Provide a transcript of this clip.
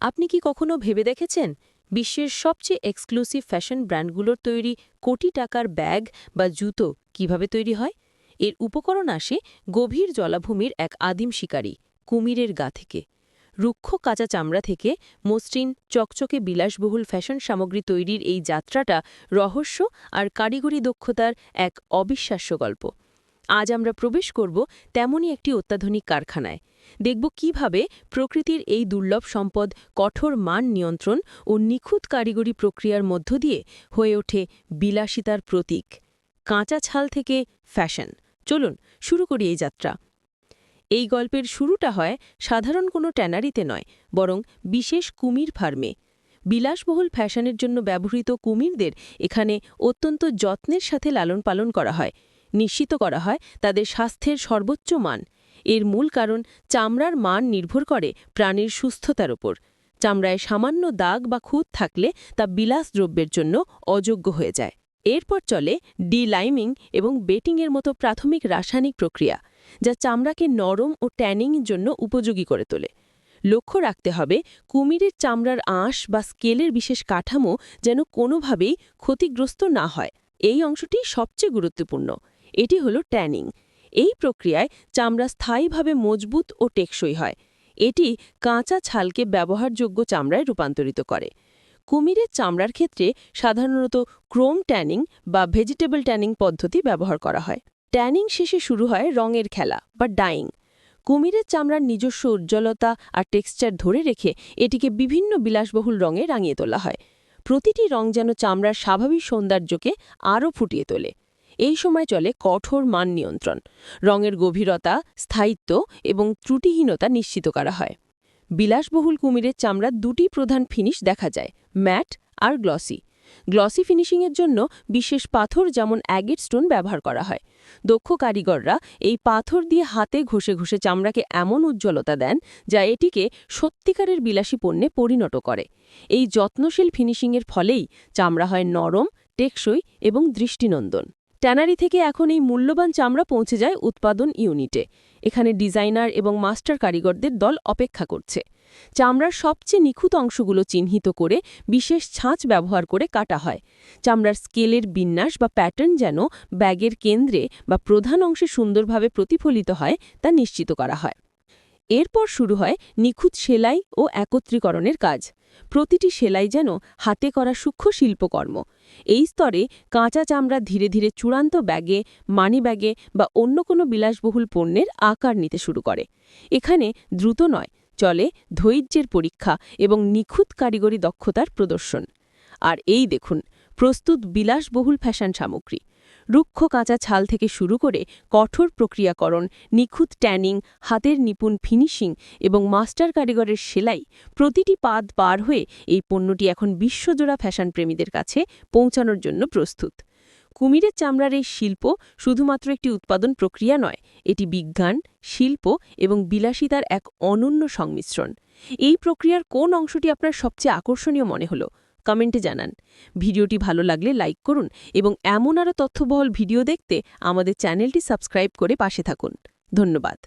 আপনি কি কখনো ভেবে দেখেছেন বিশ্বের সবচেয়ে এক্সক্লুসিভ ফ্যাশন ব্র্যান্ডগুলোর তৈরি কোটি টাকার ব্যাগ বা জুতো কিভাবে তৈরি হয়? এর উপকরণ আসে গভীর জলাভূমির এক আদিম শিকারী কুমিরের গা থেকে। রুক্ষ কাঁচা চামড়া থেকে মসৃণ চকচকে বিলাসবহুল ফ্যাশন সামগ্রী তৈরির এই যাত্রাটা রহস্য আর কারিগরি দক্ষতার এক অবিশ্বাস্য গল্প। আজ আমরা প্রবেশ করব তেমনই একটি অত্যাধুনিক কারখানায়। দেখব কিভাবে প্রকৃতির এই দুর্লভ সম্পদ কঠোর মান নিয়ন্ত্রণ ও নিখুঁত কারিগরি প্রক্রিয়ার মধ্য দিয়ে হয়ে ওঠে বিলাসিতার প্রতীক। কাঁচা ছাল থেকে ফ্যাশন। চলুন শুরু করি এই যাত্রা। এই গল্পের শুরুটা হয় সাধারণ কোনো ট্যানারিতে নয়, বরং বিশেষ কুমির ফার্মে। বিলাসবহুল ফ্যাশনের জন্য ব্যবহৃত কুমিরদের এখানে অত্যন্ত যত্নের সাথে লালন পালন করা হয়। নিশ্চিত করা হয় তাদের স্বাস্থ্যের সর্বোচ্চ মান। এর মূল কারণ, চামড়ার মান নির্ভর করে প্রাণীর সুস্থতার ওপর। চামড়ায় সামান্য দাগ বা খুঁত থাকলে তা বিলাসদ্রব্যের জন্য অযোগ্য হয়ে যায়। এরপর চলে ডি-লাইমিং এবং বেটিংয়ের মতো প্রাথমিক রাসায়নিক প্রক্রিয়া, যা চামড়াকে নরম ও ট্যানিংয়ের জন্য উপযোগী করে তোলে। লক্ষ্য রাখতে হবে কুমিরের চামড়ার আঁশ বা স্কেলের বিশেষ কাঠামো যেন কোনোভাবেই ক্ষতিগ্রস্ত না হয়। এই অংশটি সবচেয়ে গুরুত্বপূর্ণ। এটি হলো ট্যানিং। এই প্রক্রিয়ায় চামড়া স্থায়ীভাবে মজবুত ও টেকসই হয়। এটি কাঁচা ছালকে ব্যবহারযোগ্য চামড়ায় রূপান্তরিত করে। কুমিরের চামড়ার ক্ষেত্রে সাধারণত ক্রোম ট্যানিং বা ভেজিটেবল ট্যানিং পদ্ধতি ব্যবহার করা হয়। ট্যানিং শেষে শুরু হয় রঙের খেলা বা ডাইং। কুমিরের চামড়ার নিজস্ব উজ্জ্বলতা আর টেক্সচার ধরে রেখে এটিকে বিভিন্ন বিলাসবহুল রঙে রাঙিয়ে তোলা হয়। প্রতিটি রং যেন চামড়ার স্বাভাবিক সৌন্দর্যকে আরও ফুটিয়ে তোলে। এই সময় চলে কঠোর মান নিয়ন্ত্রণ। রঙের গভীরতা, স্থায়িত্ব এবং ত্রুটিহীনতা নিশ্চিত করা হয়। বিলাসবহুল কুমিরের চামড়ার দুটি প্রধান ফিনিশ দেখা যায়, ম্যাট আর গ্লসি। গ্লসি ফিনিশিংয়ের জন্য বিশেষ পাথর যেমন অ্যাগেট স্টোন ব্যবহার করা হয়। দক্ষ কারিগররা এই পাথর দিয়ে হাতে ঘষে ঘষে চামড়াকে এমন উজ্জ্বলতা দেন যা এটিকে সত্যিকারের বিলাসী পণ্যে পরিণত করে। এই যত্নশীল ফিনিশিংয়ের ফলেই চামড়া হয় নরম, টেকসই এবং দৃষ্টিনন্দন। ট্যানারি থেকে এখন এই মূল্যবান চামড়া পৌঁছে যায় উৎপাদন ইউনিটে। এখানে ডিজাইনার এবং মাস্টার কারিগরদের দল অপেক্ষা করছে। চামড়ার সবচেয়ে নিখুঁত অংশগুলো চিহ্নিত করে বিশেষ ছাঁচ ব্যবহার করে কাটা হয়। চামড়ার স্কেলের বিন্যাস বা প্যাটার্ন যেন ব্যাগের কেন্দ্রে বা প্রধান অংশে সুন্দরভাবে প্রতিফলিত হয় তা নিশ্চিত করা হয়। এরপর শুরু হয় নিখুঁত সেলাই ও একত্রীকরণের কাজ। প্রতিটি সেলাই যেন হাতে করা সূক্ষ্ম শিল্পকর্ম। এই স্তরে কাঁচা চামড়া ধীরে ধীরে চূড়ান্ত ব্যাগে, মানিব্যাগে বা অন্য কোনো বিলাসবহুল পণ্যের আকার নিতে শুরু করে। এখানে দ্রুত নয়, চলে ধৈর্যের পরীক্ষা এবং নিখুঁত কারিগরি দক্ষতার প্রদর্শন। আর এই দেখুন, প্রস্তুত বিলাসবহুল ফ্যাশন সামগ্রী। রুক্ষ কাঁচা ছাল থেকে শুরু করে কঠোর প্রক্রিয়াকরণ, নিখুঁত ট্যানিং, হাতের নিপুণ ফিনিশিং এবং মাস্টার কারিগরের সেলাই, প্রতিটি পাদ পার হয়ে এই পণ্যটি এখন বিশ্বজোড়া ফ্যাশন প্রেমীদের কাছে পৌঁছানোর জন্য প্রস্তুত। কুমিরের চামড়ার এই শিল্প শুধুমাত্র একটি উৎপাদন প্রক্রিয়া নয়, এটি বিজ্ঞান, শিল্প এবং বিলাসিতার এক অনন্য সংমিশ্রণ। এই প্রক্রিয়ার কোন অংশটি আপনার সবচেয়ে আকর্ষণীয় মনে হলো? কমেন্টে জানান। ভিডিওটি ভালো লাগলে লাইক করুন এবং এমন আরও তথ্যবহুল ভিডিও দেখতে আমাদের চ্যানেলটি সাবস্ক্রাইব করে পাশে থাকুন। ধন্যবাদ।